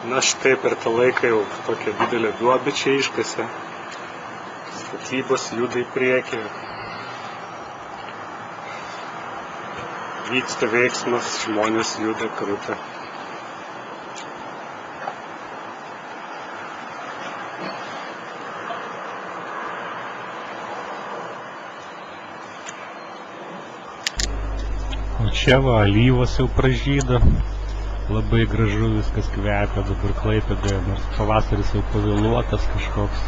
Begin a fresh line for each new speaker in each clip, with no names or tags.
Na štai per tą laiką jau tokia didelė duobė čia iškasė. Statybos juda į priekį. Vyksta veiksmas, žmonės juda, kruta. O čia va, alyvos jau pražydo. Labai gražu viskas kvepia dabar Klaipėdoje, nors pavasaris jau pavėluotas kažkoks.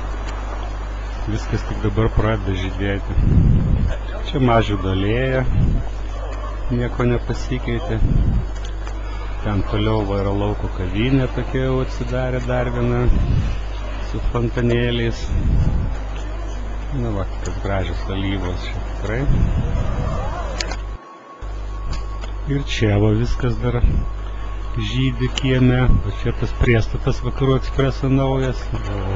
Viskas tik dabar pradeda žydėti. Čia Mažvydo alėja, nieko nepasikeitė. Ten toliau va yra lauko kavinė tokia jau atsidarė dar viena su fontanėliais. Na va, kokios gražios alyvos čia tikrai. Ir čia va viskas dar žydi kieme, o čia tas priestatas Vakarų Ekspreso naujas,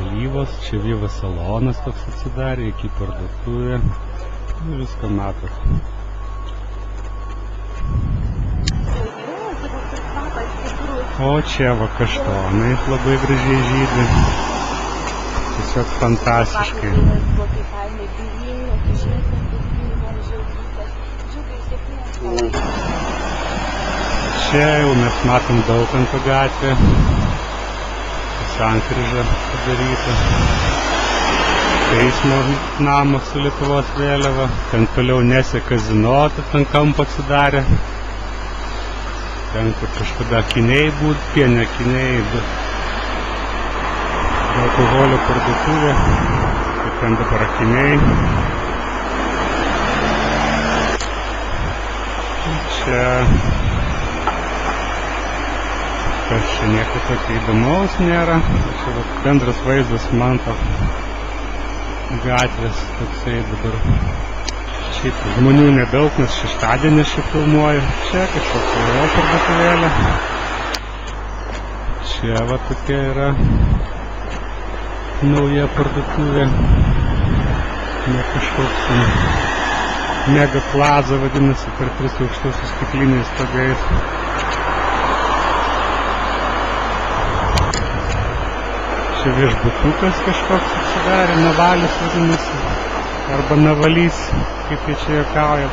alyvos, čia Viva salonas toks atsidarė, iki parduotuvė, viską matot. O čia va kaštonai labai gražiai žydi, tiesiog fantastiškai. Čia jau mes matom Daukanto gatvę, sankryža padaryta, teismo namas su Lietuvos vėliava, ten toliau Nesė kazino, ten kampo atsidarė, ten kur kažkada akiniai būt, pienė akiniai, alkoholio parduotuvė, ten dabar akiniai. Čia čia nieko tokio įdomaus nėra. Čia bendras vaizdas Manto gatvės toksai dabar. Šiaip žmonių nedaug, nes šeštadienį aš filmuoju. Čia kažkokia parduotuvėlė. Čia va tokia yra nauja parduotuvė. Ne kažkoks Mega Plaza vadinasi, per 3 aukštus su stikliniais stogais. Čia viešbutukas kažkoks atsidarė, Navalis vadinasi, arba Navalys, kaip jie čia juokauja.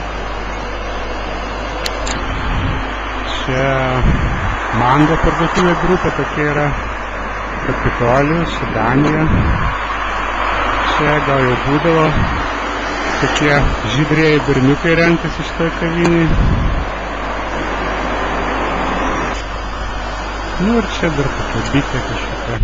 Čia Mango parduotuvė grupė, tokia yra Kapitolijus, čia Danija. Čia gal jau būdavo tokie žydrieji berniukai renkasi šitoj kaviniai. Nu ir čia dar tokia bitė kažkokia.